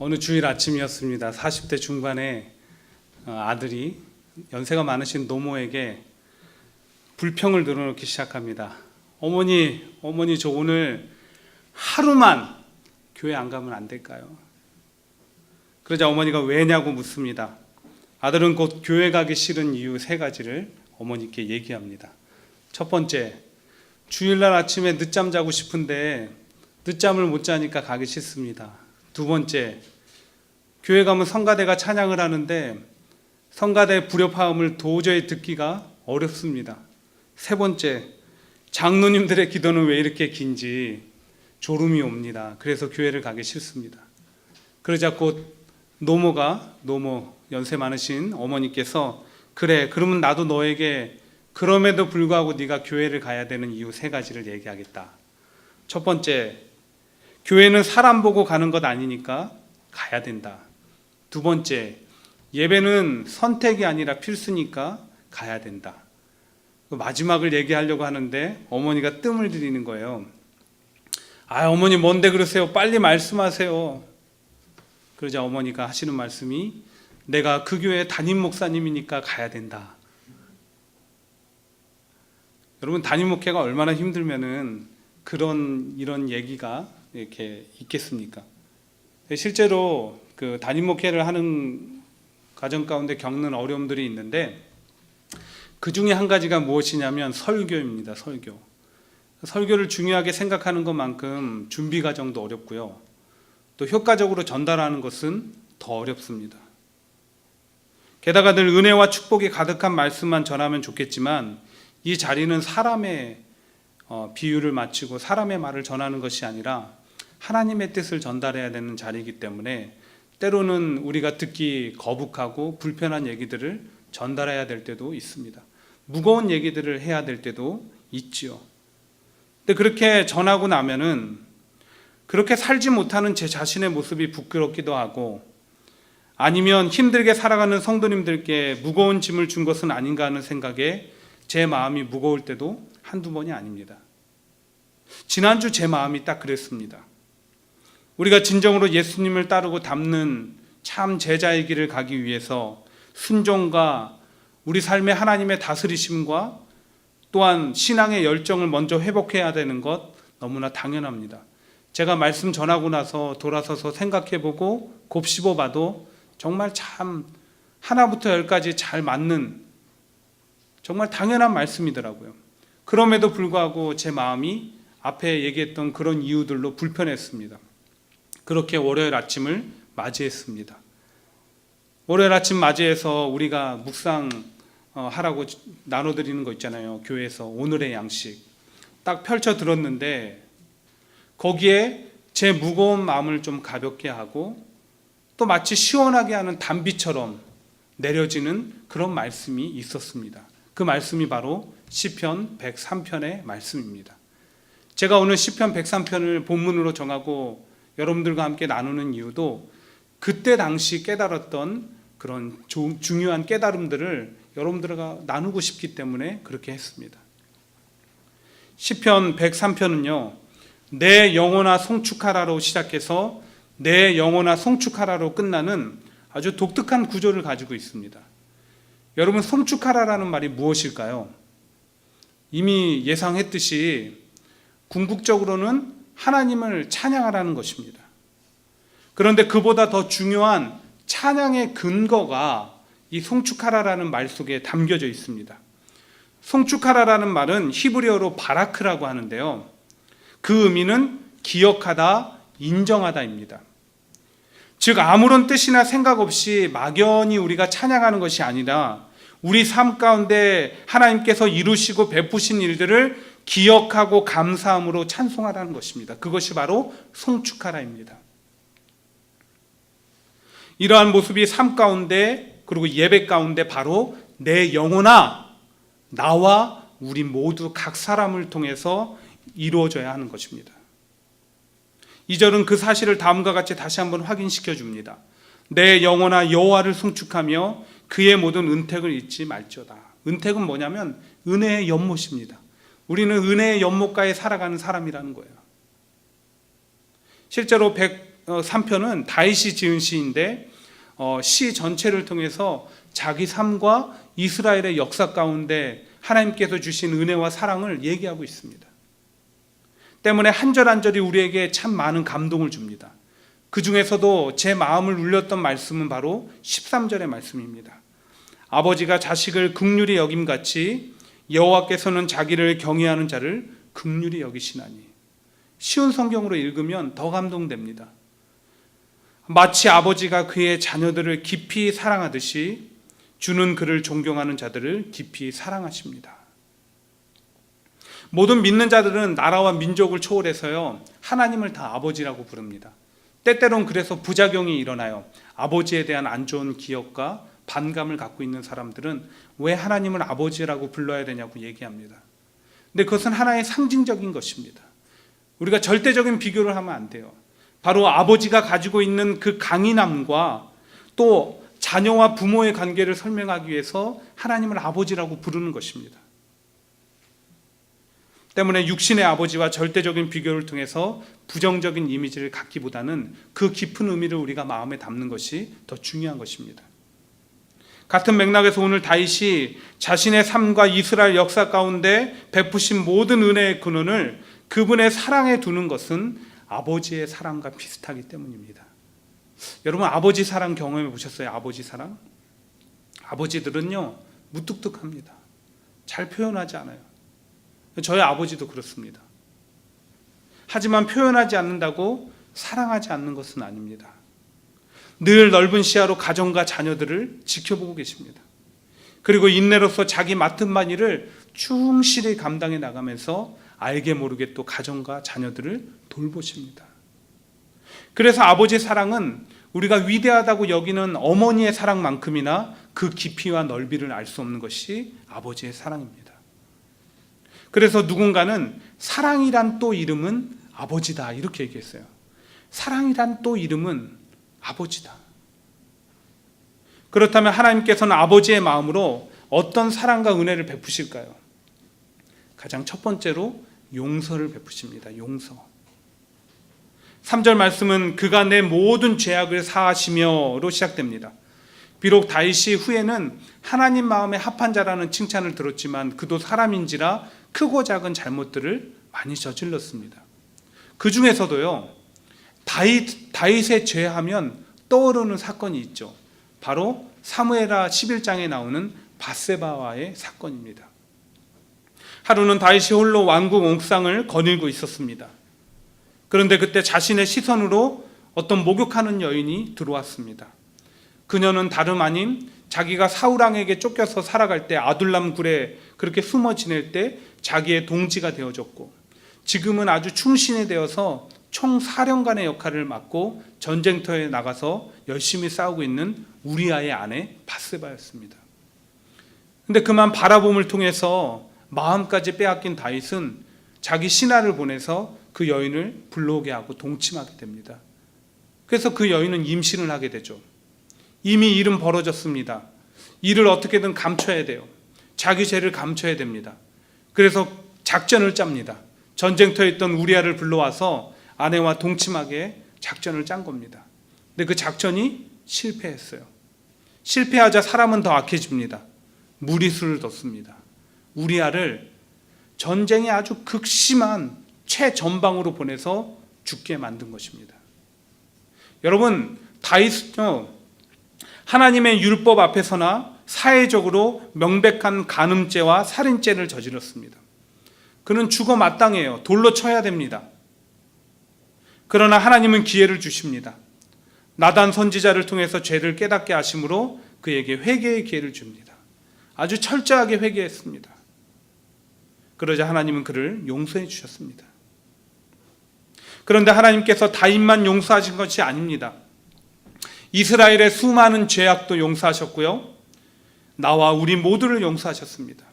어느 주일 아침이었습니다. 40대 중반의 아들이 연세가 많으신 노모에게 불평을 늘어놓기 시작합니다. 어머니 저 오늘 하루만 교회 안 가면 안 될까요? 그러자 어머니가 왜냐고 묻습니다. 아들은 곧 교회 가기 싫은 이유 3가지를 어머니께 얘기합니다. 첫 번째, 주일날 아침에 늦잠 자고 싶은데 늦잠을 못 자니까 가기 싫습니다. 두 번째, 교회 가면 성가대가 찬양을 하는데 성가대 불협화음을 도저히 듣기가 어렵습니다. 세 번째, 장로님들의 기도는 왜 이렇게 긴지 졸음이 옵니다. 그래서 교회를 가기 싫습니다. 그러자 곧 노모 연세 많으신 어머니께서 그래, 그러면 나도 너에게 그럼에도 불구하고 네가 교회를 가야 되는 이유 3가지를 얘기하겠다. 첫 번째, 교회는 사람 보고 가는 것 아니니까 가야 된다. 두 번째, 예배는 선택이 아니라 필수니까 가야 된다. 마지막을 얘기하려고 하는데 어머니가 뜸을 들이는 거예요. 어머니 뭔데 그러세요? 빨리 말씀하세요. 그러자 어머니가 하시는 말씀이 내가 그 교회 담임 목사님이니까 가야 된다. 여러분, 담임 목회가 얼마나 힘들면은 이런 얘기가 이렇게 있겠습니까? 실제로 그 담임 목회를 하는 가정 가운데 겪는 어려움들이 있는데 그 중에 한 가지가 무엇이냐면 설교입니다. 설교를 중요하게 생각하는 것만큼 준비 과정도 어렵고요. 또 효과적으로 전달하는 것은 더 어렵습니다. 게다가 늘 은혜와 축복이 가득한 말씀만 전하면 좋겠지만 이 자리는 사람의 비유를 마치고 사람의 말을 전하는 것이 아니라 하나님의 뜻을 전달해야 되는 자리이기 때문에 때로는 우리가 듣기 거북하고 불편한 얘기들을 전달해야 될 때도 있습니다. 무거운 얘기들을 해야 될 때도 있지요. 근데 그렇게 전하고 나면은 그렇게 살지 못하는 제 자신의 모습이 부끄럽기도 하고 아니면 힘들게 살아가는 성도님들께 무거운 짐을 준 것은 아닌가 하는 생각에 제 마음이 무거울 때도 한두 번이 아닙니다. 지난주 제 마음이 딱 그랬습니다. 우리가 진정으로 예수님을 따르고 닮는 참 제자의 길을 가기 위해서 순종과 우리 삶의 하나님의 다스리심과 또한 신앙의 열정을 먼저 회복해야 되는 것 너무나 당연합니다. 제가 말씀 전하고 나서 돌아서서 생각해보고 곱씹어봐도 정말 참 하나부터 10까지 잘 맞는 정말 당연한 말씀이더라고요. 그럼에도 불구하고 제 마음이 앞에 얘기했던 그런 이유들로 불편했습니다. 그렇게 월요일 아침을 맞이했습니다. 월요일 아침 맞이해서 우리가 묵상 하라고 나눠드리는 거 있잖아요. 교회에서 오늘의 양식 딱 펼쳐 들었는데 거기에 제 무거운 마음을 좀 가볍게 하고 또 마치 시원하게 하는 단비처럼 내려지는 그런 말씀이 있었습니다. 그 말씀이 바로 시편 103편의 말씀입니다. 제가 오늘 시편 103편을 본문으로 정하고 여러분들과 함께 나누는 이유도 그때 당시 깨달았던 그런 중요한 깨달음들을 여러분들과 나누고 싶기 때문에 그렇게 했습니다. 시편 103편은요, 내 영혼아 송축하라로 시작해서 내 영혼아 송축하라로 끝나는 아주 독특한 구조를 가지고 있습니다. 여러분, 송축하라라는 말이 무엇일까요? 이미 예상했듯이 궁극적으로는 하나님을 찬양하라는 것입니다. 그런데 그보다 더 중요한 찬양의 근거가 이 송축하라라는 말 속에 담겨져 있습니다. 송축하라라는 말은 히브리어로 바라크라고 하는데요, 그 의미는 기억하다, 인정하다입니다. 즉 아무런 뜻이나 생각 없이 막연히 우리가 찬양하는 것이 아니라 우리 삶 가운데 하나님께서 이루시고 베푸신 일들을 기억하고 감사함으로 찬송하라는 것입니다. 그것이 바로 송축하라입니다. 이러한 모습이 삶 가운데 그리고 예배 가운데 바로 내 영혼아, 나와 우리 모두 각 사람을 통해서 이루어져야 하는 것입니다. 2절은 그 사실을 다음과 같이 다시 한번 확인시켜 줍니다. 내 영혼아 여호와를 송축하며 그의 모든 은택을 잊지 말지어다. 은택은 뭐냐면 은혜의 연못입니다. 우리는 은혜의 연못가에 살아가는 사람이라는 거예요. 실제로 3편은 다윗이 지은 시인데 시 전체를 통해서 자기 삶과 이스라엘의 역사 가운데 하나님께서 주신 은혜와 사랑을 얘기하고 있습니다. 때문에 한 절 한 절이 우리에게 참 많은 감동을 줍니다. 그 중에서도 제 마음을 울렸던 말씀은 바로 13절의 말씀입니다. 아버지가 자식을 긍휼히 여김같이 여호와께서는 자기를 경외하는 자를 긍휼히 여기시나니. 쉬운 성경으로 읽으면 더 감동됩니다. 마치 아버지가 그의 자녀들을 깊이 사랑하듯이 주는 그를 존경하는 자들을 깊이 사랑하십니다. 모든 믿는 자들은 나라와 민족을 초월해서요, 하나님을 다 아버지라고 부릅니다. 때때론 그래서 부작용이 일어나요. 아버지에 대한 안 좋은 기억과 반감을 갖고 있는 사람들은 왜 하나님을 아버지라고 불러야 되냐고 얘기합니다. 근데 그것은 하나의 상징적인 것입니다. 우리가 절대적인 비교를 하면 안 돼요. 바로 아버지가 가지고 있는 그 강인함과 또 자녀와 부모의 관계를 설명하기 위해서 하나님을 아버지라고 부르는 것입니다. 때문에 육신의 아버지와 절대적인 비교를 통해서 부정적인 이미지를 갖기보다는 그 깊은 의미를 우리가 마음에 담는 것이 더 중요한 것입니다. 같은 맥락에서 오늘 다윗이 자신의 삶과 이스라엘 역사 가운데 베푸신 모든 은혜의 근원을 그분의 사랑에 두는 것은 아버지의 사랑과 비슷하기 때문입니다. 여러분, 아버지 사랑 경험해 보셨어요? 아버지 사랑? 아버지들은요, 무뚝뚝합니다. 잘 표현하지 않아요. 저희 아버지도 그렇습니다. 하지만 표현하지 않는다고 사랑하지 않는 것은 아닙니다. 늘 넓은 시야로 가정과 자녀들을 지켜보고 계십니다. 그리고 인내로서 자기 맡은 바 일을 충실히 감당해 나가면서 알게 모르게 또 가정과 자녀들을 돌보십니다. 그래서 아버지의 사랑은 우리가 위대하다고 여기는 어머니의 사랑만큼이나 그 깊이와 넓이를 알 수 없는 것이 아버지의 사랑입니다. 그래서 누군가는 사랑이란 또 이름은 아버지다 이렇게 얘기했어요. 사랑이란 또 이름은 아버지다. 그렇다면 하나님께서는 아버지의 마음으로 어떤 사랑과 은혜를 베푸실까요? 가장 첫 번째로 용서를 베푸십니다. 용서. 3절 말씀은 그가 내 모든 죄악을 사하시며로 시작됩니다. 비록 다윗이 후에는 하나님 마음에 합한 자라는 칭찬을 들었지만 그도 사람인지라 크고 작은 잘못들을 많이 저질렀습니다. 그 중에서도요, 다윗의 죄하면 떠오르는 사건이 있죠. 바로 사무엘하 11장에 나오는 밧세바와의 사건입니다. 하루는 다윗이 홀로 왕궁 옥상을 거닐고 있었습니다. 그런데 그때 자신의 시선으로 어떤 목욕하는 여인이 들어왔습니다. 그녀는 다름 아닌 자기가 사울왕에게 쫓겨서 살아갈 때 아둘람 굴에 그렇게 숨어 지낼 때 자기의 동지가 되어졌고, 지금은 아주 충신이 되어서 총사령관의 역할을 맡고 전쟁터에 나가서 열심히 싸우고 있는 우리아의 아내 밧세바였습니다. 근데 그만 바라봄을 통해서 마음까지 빼앗긴 다윗은 자기 신하를 보내서 그 여인을 불러오게 하고 동침하게 됩니다. 그래서 그 여인은 임신을 하게 되죠. 이미 일은 벌어졌습니다. 일을 어떻게든 감춰야 돼요. 자기 죄를 감춰야 됩니다. 그래서 작전을 짭니다. 전쟁터에 있던 우리아를 불러와서 아내와 동침하게 작전을 짠 겁니다. 근데 그 작전이 실패했어요. 실패하자 사람은 더 악해집니다. 무리수를 뒀습니다. 우리아를 전쟁에 아주 극심한 최전방으로 보내서 죽게 만든 것입니다. 여러분, 다윗은요, 하나님의 율법 앞에서나 사회적으로 명백한 간음죄와 살인죄를 저질렀습니다. 그는 죽어 마땅해요. 돌로 쳐야 됩니다. 그러나 하나님은 기회를 주십니다. 나단 선지자를 통해서 죄를 깨닫게 하심으로 그에게 회개의 기회를 줍니다. 아주 철저하게 회개했습니다. 그러자 하나님은 그를 용서해 주셨습니다. 그런데 하나님께서 다윗만 용서하신 것이 아닙니다. 이스라엘의 수많은 죄악도 용서하셨고요, 나와 우리 모두를 용서하셨습니다.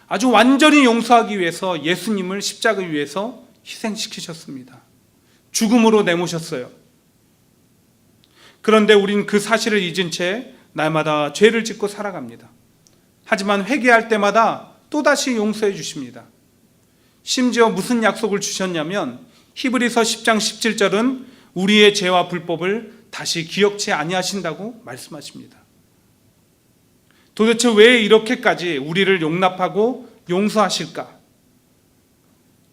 아주 완전히 용서하기 위해서 예수님을 십자가 위에서 희생시키셨습니다. 죽음으로 내모셨어요. 그런데 우린 그 사실을 잊은 채 날마다 죄를 짓고 살아갑니다. 하지만 회개할 때마다 또다시 용서해 주십니다. 심지어 무슨 약속을 주셨냐면 히브리서 10장 17절은 우리의 죄와 불법을 다시 기억치 아니하신다고 말씀하십니다. 도대체 왜 이렇게까지 우리를 용납하고 용서하실까?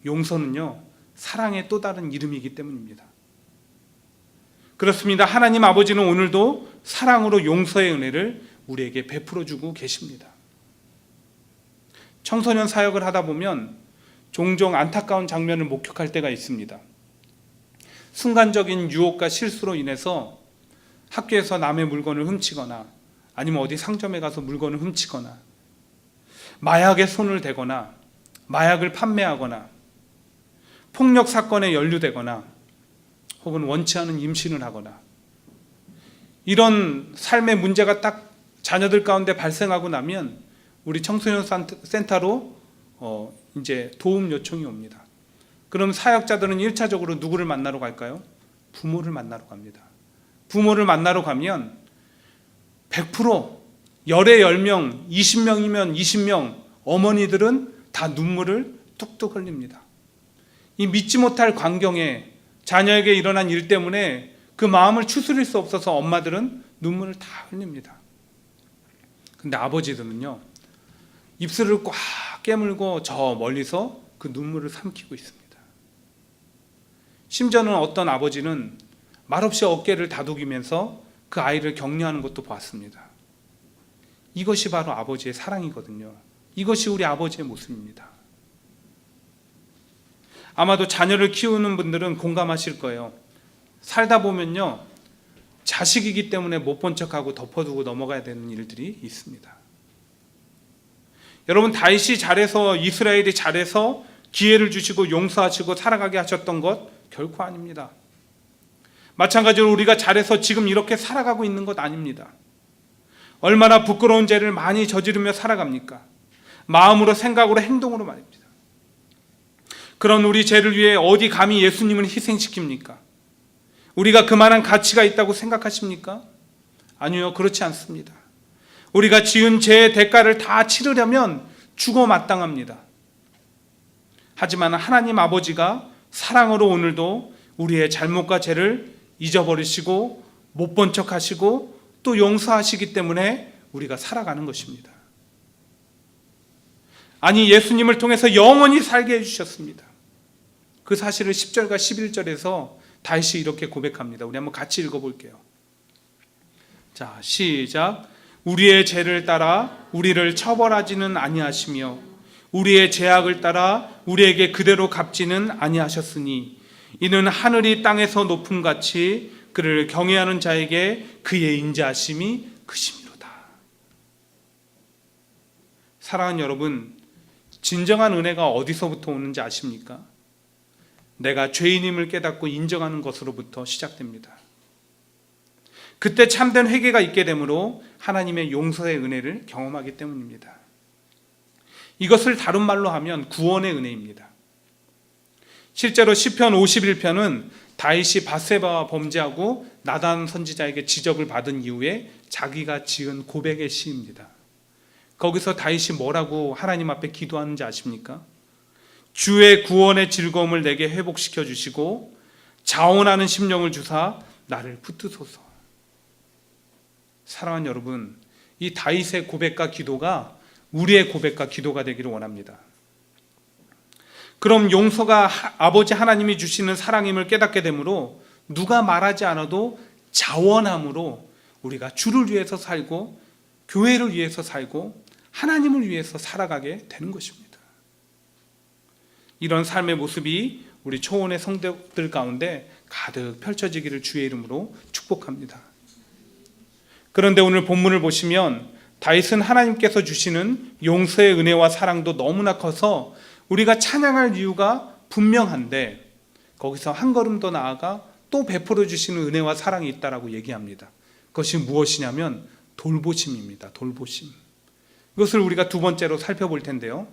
용서는요, 사랑의 또 다른 이름이기 때문입니다. 그렇습니다. 하나님 아버지는 오늘도 사랑으로 용서의 은혜를 우리에게 베풀어 주고 계십니다. 청소년 사역을 하다 보면 종종 안타까운 장면을 목격할 때가 있습니다. 순간적인 유혹과 실수로 인해서 학교에서 남의 물건을 훔치거나 아니면 어디 상점에 가서 물건을 훔치거나 마약에 손을 대거나 마약을 판매하거나 폭력 사건에 연루되거나 혹은 원치 않은 임신을 하거나 이런 삶의 문제가 딱 자녀들 가운데 발생하고 나면 우리 청소년 센터로 이제 도움 요청이 옵니다. 그럼 사역자들은 1차적으로 누구를 만나러 갈까요? 부모를 만나러 갑니다. 부모를 만나러 가면 100% 열에 10명, 20명이면 20명 어머니들은 다 눈물을 뚝뚝 흘립니다. 이 믿지 못할 광경에 자녀에게 일어난 일 때문에 그 마음을 추스릴 수 없어서 엄마들은 눈물을 다 흘립니다. 근데 아버지들은요, 입술을 꽉 깨물고 저 멀리서 그 눈물을 삼키고 있습니다. 심지어는 어떤 아버지는 말없이 어깨를 다독이면서 그 아이를 격려하는 것도 봤습니다. 이것이 바로 아버지의 사랑이거든요. 이것이 우리 아버지의 모습입니다. 아마도 자녀를 키우는 분들은 공감하실 거예요. 살다 보면요, 자식이기 때문에 못 본 척하고 덮어두고 넘어가야 되는 일들이 있습니다. 여러분, 다윗이 잘해서, 이스라엘이 잘해서 기회를 주시고 용서하시고 살아가게 하셨던 것 결코 아닙니다. 마찬가지로 우리가 잘해서 지금 이렇게 살아가고 있는 것 아닙니다. 얼마나 부끄러운 죄를 많이 저지르며 살아갑니까? 마음으로, 생각으로, 행동으로 말입니다. 그런 우리 죄를 위해 어디 감히 예수님을 희생시킵니까? 우리가 그만한 가치가 있다고 생각하십니까? 아니요, 그렇지 않습니다. 우리가 지은 죄의 대가를 다 치르려면 죽어 마땅합니다. 하지만 하나님 아버지가 사랑으로 오늘도 우리의 잘못과 죄를 잊어버리시고 못 본 척하시고 또 용서하시기 때문에 우리가 살아가는 것입니다. 아니, 예수님을 통해서 영원히 살게 해주셨습니다. 그 사실을 10절과 11절에서 다윗이 이렇게 고백합니다. 우리 한번 같이 읽어볼게요. 자, 시작. 우리의 죄를 따라 우리를 처벌하지는 아니하시며 우리의 죄악을 따라 우리에게 그대로 갚지는 아니하셨으니 이는 하늘이 땅에서 높음같이 그를 경외하는 자에게 그의 인자하심이 크심이로다. 사랑하는 여러분, 진정한 은혜가 어디서부터 오는지 아십니까? 내가 죄인임을 깨닫고 인정하는 것으로부터 시작됩니다. 그때 참된 회개가 있게 되므로 하나님의 용서의 은혜를 경험하기 때문입니다. 이것을 다른 말로 하면 구원의 은혜입니다. 실제로 시편 51편은 다윗이 밧세바와 범죄하고 나단 선지자에게 지적을 받은 이후에 자기가 지은 고백의 시입니다. 거기서 다윗이 뭐라고 하나님 앞에 기도하는지 아십니까? 주의 구원의 즐거움을 내게 회복시켜 주시고 자원하는 심령을 주사 나를 붙드소서. 사랑하는 여러분, 이 다윗의 고백과 기도가 우리의 고백과 기도가 되기를 원합니다. 그럼 용서가 아버지 하나님이 주시는 사랑임을 깨닫게 되므로 누가 말하지 않아도 자원함으로 우리가 주를 위해서 살고 교회를 위해서 살고 하나님을 위해서 살아가게 되는 것입니다. 이런 삶의 모습이 우리 초원의 성도들 가운데 가득 펼쳐지기를 주의 이름으로 축복합니다. 그런데 오늘 본문을 보시면 다윗은 하나님께서 주시는 용서의 은혜와 사랑도 너무나 커서 우리가 찬양할 이유가 분명한데 거기서 한 걸음 더 나아가 또 베풀어 주시는 은혜와 사랑이 있다라고 얘기합니다. 그것이 무엇이냐면 돌보심입니다. 돌보심. 이것을 우리가 두 번째로 살펴볼 텐데요.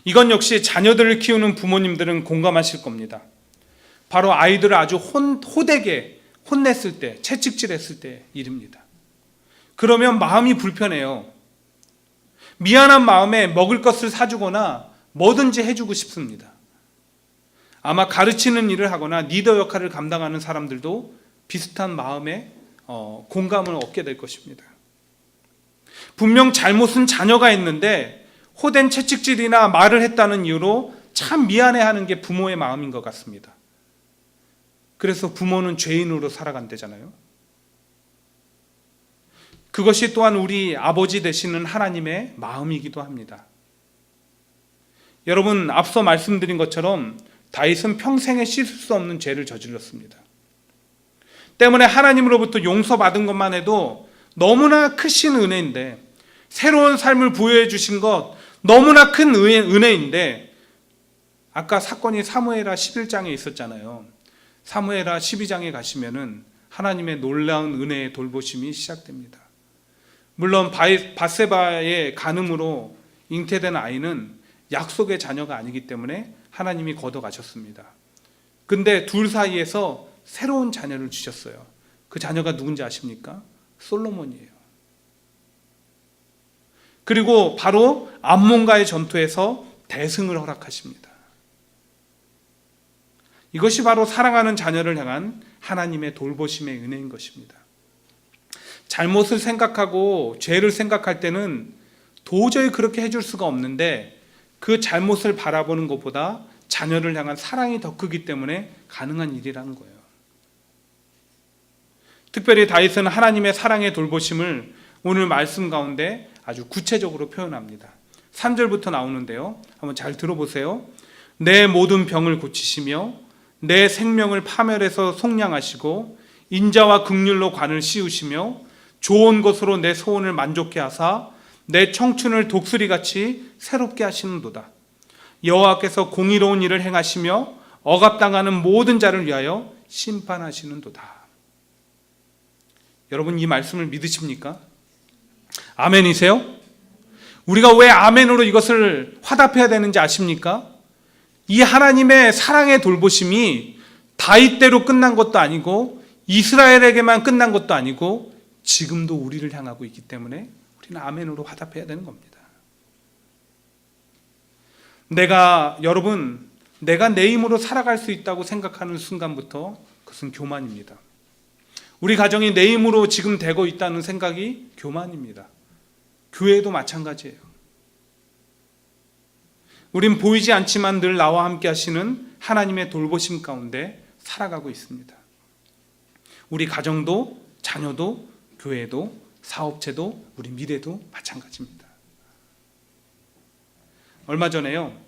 이건 역시 자녀들을 키우는 부모님들은 공감하실 겁니다. 바로 아이들을 아주 호되게 혼냈을 때, 채찍질했을 때 일입니다. 그러면 마음이 불편해요. 미안한 마음에 먹을 것을 사주거나 뭐든지 해주고 싶습니다. 아마 가르치는 일을 하거나 리더 역할을 감당하는 사람들도 비슷한 마음에 공감을 얻게 될 것입니다. 분명 잘못은 자녀가 했는데 호된 채찍질이나 말을 했다는 이유로 참 미안해하는 게 부모의 마음인 것 같습니다. 그래서 부모는 죄인으로 살아간대잖아요. 그것이 또한 우리 아버지 되시는 하나님의 마음이기도 합니다. 여러분, 앞서 말씀드린 것처럼 다윗은 평생에 씻을 수 없는 죄를 저질렀습니다. 때문에 하나님으로부터 용서받은 것만 해도 너무나 크신 은혜인데, 새로운 삶을 부여해 주신 것 너무나 큰 은혜인데, 아까 사건이 사무엘하 11장에 있었잖아요. 사무엘하 12장에 가시면은 하나님의 놀라운 은혜의 돌보심이 시작됩니다. 물론 밧세바의 간음으로 잉태된 아이는 약속의 자녀가 아니기 때문에 하나님이 걷어가셨습니다. 근데 둘 사이에서 새로운 자녀를 주셨어요. 그 자녀가 누군지 아십니까? 솔로몬이에요. 그리고 바로 암몬과의 전투에서 대승을 허락하십니다. 이것이 바로 사랑하는 자녀를 향한 하나님의 돌보심의 은혜인 것입니다. 잘못을 생각하고 죄를 생각할 때는 도저히 그렇게 해줄 수가 없는데, 그 잘못을 바라보는 것보다 자녀를 향한 사랑이 더 크기 때문에 가능한 일이라는 거예요. 특별히 다윗은 하나님의 사랑의 돌보심을 오늘 말씀 가운데 아주 구체적으로 표현합니다. 3절부터 나오는데요. 한번 잘 들어보세요. 내 모든 병을 고치시며 내 생명을 파멸해서 속량하시고 인자와 긍휼로 관을 씌우시며 좋은 것으로 내 소원을 만족케 하사 내 청춘을 독수리같이 새롭게 하시는도다. 여호와께서 공의로운 일을 행하시며 억압당하는 모든 자를 위하여 심판하시는도다. 여러분, 이 말씀을 믿으십니까? 아멘이세요? 우리가 왜 아멘으로 이것을 화답해야 되는지 아십니까? 이 하나님의 사랑의 돌보심이 다윗대로 끝난 것도 아니고 이스라엘에게만 끝난 것도 아니고 지금도 우리를 향하고 있기 때문에 우리는 아멘으로 화답해야 되는 겁니다. 내가 내 힘으로 살아갈 수 있다고 생각하는 순간부터 그것은 교만입니다. 우리 가정이 내 힘으로 지금 되고 있다는 생각이 교만입니다. 교회도 마찬가지예요. 우린 보이지 않지만 늘 나와 함께 하시는 하나님의 돌보심 가운데 살아가고 있습니다. 우리 가정도, 자녀도, 교회도, 사업체도, 우리 미래도 마찬가지입니다. 얼마 전에요,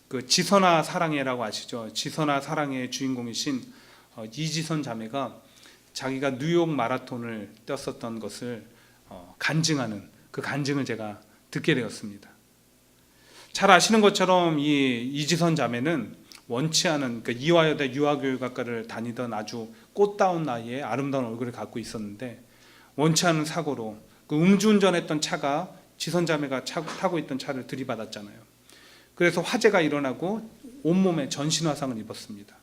그 지선아 사랑해라고 아시죠? 지선아 사랑해의 주인공이신 이지선 자매가 자기가 뉴욕 마라톤을 뛰었었던 것을 간증하는 그 간증을 제가 듣게 되었습니다. 잘 아시는 것처럼 이 이지선 자매는 원치 않은, 그러니까 이화여대 유아교육학과를 다니던 아주 꽃다운 나이에 아름다운 얼굴을 갖고 있었는데, 원치 않은 사고로 그 음주운전했던 차가 지선 자매가 타고 있던 차를 들이받았잖아요. 그래서 화재가 일어나고 온몸에 전신화상을 입었습니다.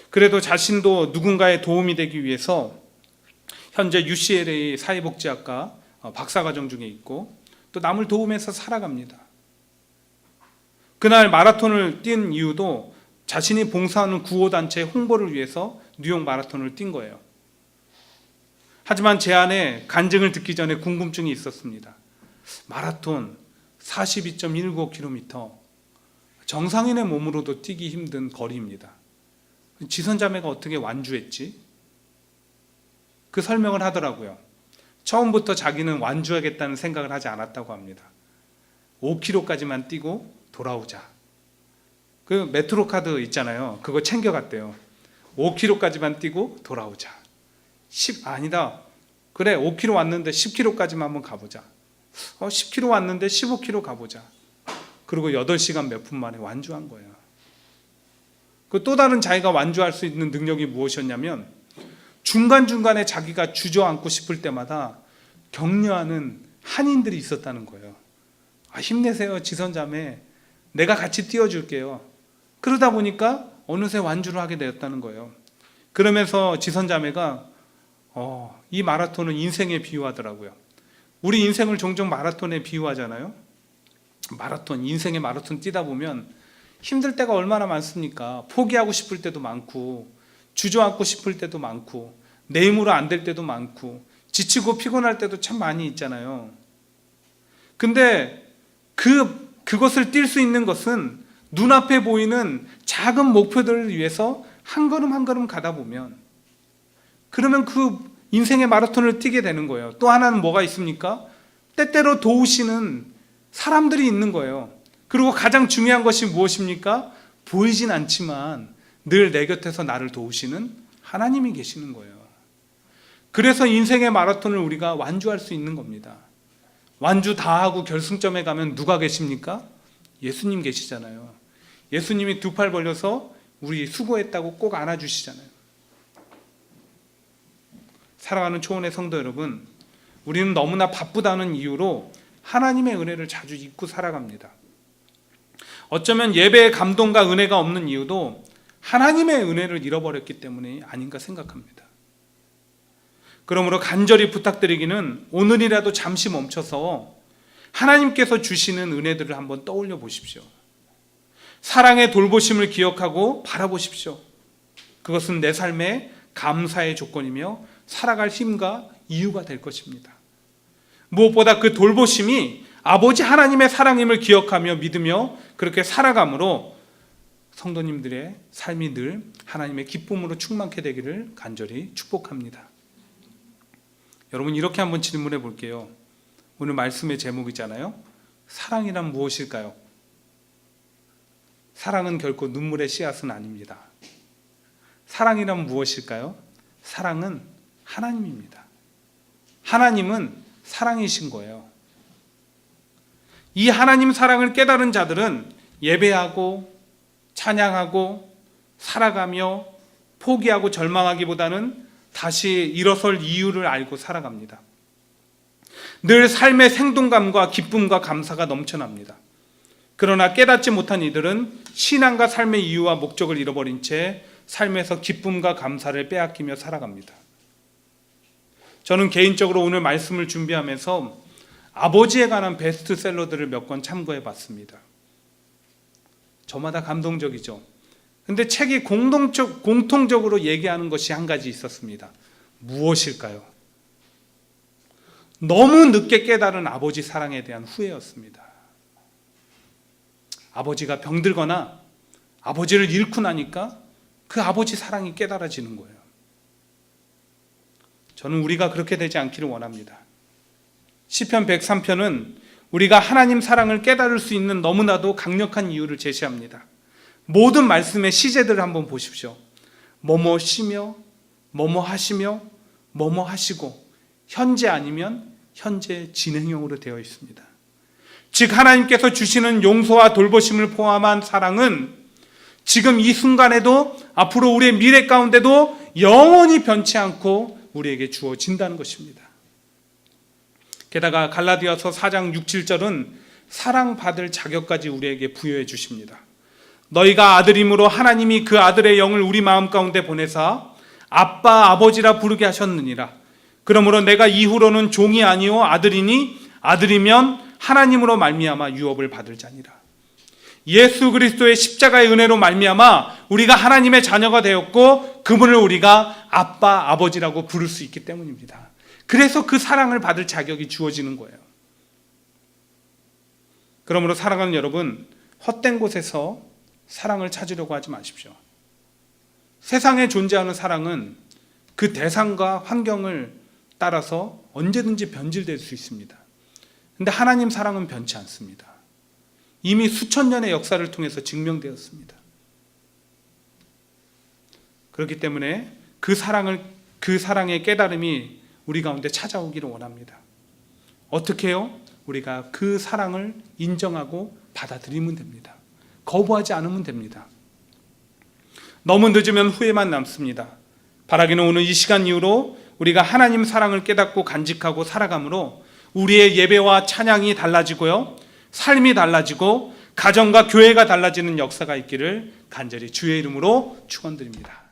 그래도 자신도 누군가의 도움이 되기 위해서 현재 UCLA 사회복지학과 박사과정 중에 있고 또 남을 도우면서 살아갑니다. 그날 마라톤을 뛴 이유도 자신이 봉사하는 구호단체 홍보를 위해서 뉴욕 마라톤을 뛴 거예요. 하지만 제 안에 간증을 듣기 전에 궁금증이 있었습니다. 마라톤 42.195km, 정상인의 몸으로도 뛰기 힘든 거리입니다. 지선자매가 어떻게 완주했지? 그 설명을 하더라고요. 처음부터 자기는 완주하겠다는 생각을 하지 않았다고 합니다. 5km까지만 뛰고 돌아오자. 그 메트로 카드 있잖아요. 그거 챙겨갔대요. 5km까지만 뛰고 돌아오자. 그래 5km 왔는데 10km까지만 한번 가보자. 10km 왔는데 15km 가보자. 그리고 8시간 몇 분 만에 완주한 거예요. 그 또 다른 자기가 완주할 수 있는 능력이 무엇이었냐면, 중간중간에 자기가 주저앉고 싶을 때마다 격려하는 한인들이 있었다는 거예요. 힘내세요 지선자매, 내가 같이 뛰어줄게요. 그러다 보니까 어느새 완주를 하게 되었다는 거예요. 그러면서 지선자매가 이 마라톤은 인생에 비유하더라고요. 우리 인생을 종종 마라톤에 비유하잖아요. 인생의 마라톤 뛰다 보면 힘들 때가 얼마나 많습니까? 포기하고 싶을 때도 많고, 주저앉고 싶을 때도 많고, 내 힘으로 안 될 때도 많고, 지치고 피곤할 때도 참 많이 있잖아요. 근데 그것을 뛸 수 있는 것은 눈앞에 보이는 작은 목표들을 위해서 한 걸음 한 걸음 가다 보면, 그러면 그 인생의 마라톤을 뛰게 되는 거예요. 또 하나는 뭐가 있습니까? 때때로 도우시는 사람들이 있는 거예요. 그리고 가장 중요한 것이 무엇입니까? 보이진 않지만 늘 내 곁에서 나를 도우시는 하나님이 계시는 거예요. 그래서 인생의 마라톤을 우리가 완주할 수 있는 겁니다. 완주 다 하고 결승점에 가면 누가 계십니까? 예수님 계시잖아요. 예수님이 두 팔 벌려서 우리 수고했다고 꼭 안아주시잖아요. 사랑하는 초원의 성도 여러분, 우리는 너무나 바쁘다는 이유로 하나님의 은혜를 자주 잊고 살아갑니다. 어쩌면 예배의 감동과 은혜가 없는 이유도 하나님의 은혜를 잃어버렸기 때문이 아닌가 생각합니다. 그러므로 간절히 부탁드리기는 오늘이라도 잠시 멈춰서 하나님께서 주시는 은혜들을 한번 떠올려 보십시오. 사랑의 돌보심을 기억하고 바라보십시오. 그것은 내 삶의 감사의 조건이며 살아갈 힘과 이유가 될 것입니다. 무엇보다 그 돌보심이 아버지 하나님의 사랑임을 기억하며 믿으며 그렇게 살아감으로 성도님들의 삶이 늘 하나님의 기쁨으로 충만케 되기를 간절히 축복합니다. 여러분, 이렇게 한번 질문해 볼게요. 오늘 말씀의 제목이잖아요. 사랑이란 무엇일까요? 사랑은 결코 눈물의 씨앗은 아닙니다. 사랑이란 무엇일까요? 사랑은 하나님입니다. 하나님은 사랑이신 거예요. 이 하나님 사랑을 깨달은 자들은 예배하고 찬양하고 살아가며 포기하고 절망하기보다는 다시 일어설 이유를 알고 살아갑니다. 늘 삶의 생동감과 기쁨과 감사가 넘쳐납니다. 그러나 깨닫지 못한 이들은 신앙과 삶의 이유와 목적을 잃어버린 채 삶에서 기쁨과 감사를 빼앗기며 살아갑니다. 저는 개인적으로 오늘 말씀을 준비하면서 아버지에 관한 베스트셀러들을 몇 권 참고해 봤습니다. 저마다 감동적이죠. 근데 책이 공통적으로 얘기하는 것이 한 가지 있었습니다. 무엇일까요? 너무 늦게 깨달은 아버지 사랑에 대한 후회였습니다. 아버지가 병들거나 아버지를 잃고 나니까 그 아버지 사랑이 깨달아지는 거예요. 저는 우리가 그렇게 되지 않기를 원합니다. 시편 103편은 우리가 하나님 사랑을 깨달을 수 있는 너무나도 강력한 이유를 제시합니다. 모든 말씀의 시제들을 한번 보십시오. 뭐뭐 쉬며, 뭐뭐 하시며, 뭐뭐 하시고, 현재 아니면 현재 진행형으로 되어 있습니다. 즉 하나님께서 주시는 용서와 돌보심을 포함한 사랑은 지금 이 순간에도 앞으로 우리의 미래 가운데도 영원히 변치 않고 우리에게 주어진다는 것입니다. 게다가 갈라디아서 4장 6, 7절은 사랑받을 자격까지 우리에게 부여해 주십니다. 너희가 아들임으로 하나님이 그 아들의 영을 우리 마음 가운데 보내사 아빠 아버지라 부르게 하셨느니라. 그러므로 내가 이후로는 종이 아니요 아들이니 아들이면 하나님으로 말미암아 유업을 받을 자니라. 예수 그리스도의 십자가의 은혜로 말미암아 우리가 하나님의 자녀가 되었고 그분을 우리가 아빠 아버지라고 부를 수 있기 때문입니다. 그래서 그 사랑을 받을 자격이 주어지는 거예요. 그러므로 사랑하는 여러분, 헛된 곳에서 사랑을 찾으려고 하지 마십시오. 세상에 존재하는 사랑은 그 대상과 환경을 따라서 언제든지 변질될 수 있습니다. 그런데 하나님 사랑은 변치 않습니다. 이미 수천 년의 역사를 통해서 증명되었습니다. 그렇기 때문에 그 사랑의 깨달음이 우리 가운데 찾아오기를 원합니다. 어떻게 해요? 우리가 그 사랑을 인정하고 받아들이면 됩니다. 거부하지 않으면 됩니다. 너무 늦으면 후회만 남습니다. 바라기는 오늘 이 시간 이후로 우리가 하나님 사랑을 깨닫고 간직하고 살아감으로 우리의 예배와 찬양이 달라지고요, 삶이 달라지고 가정과 교회가 달라지는 역사가 있기를 간절히 주의 이름으로 축원드립니다.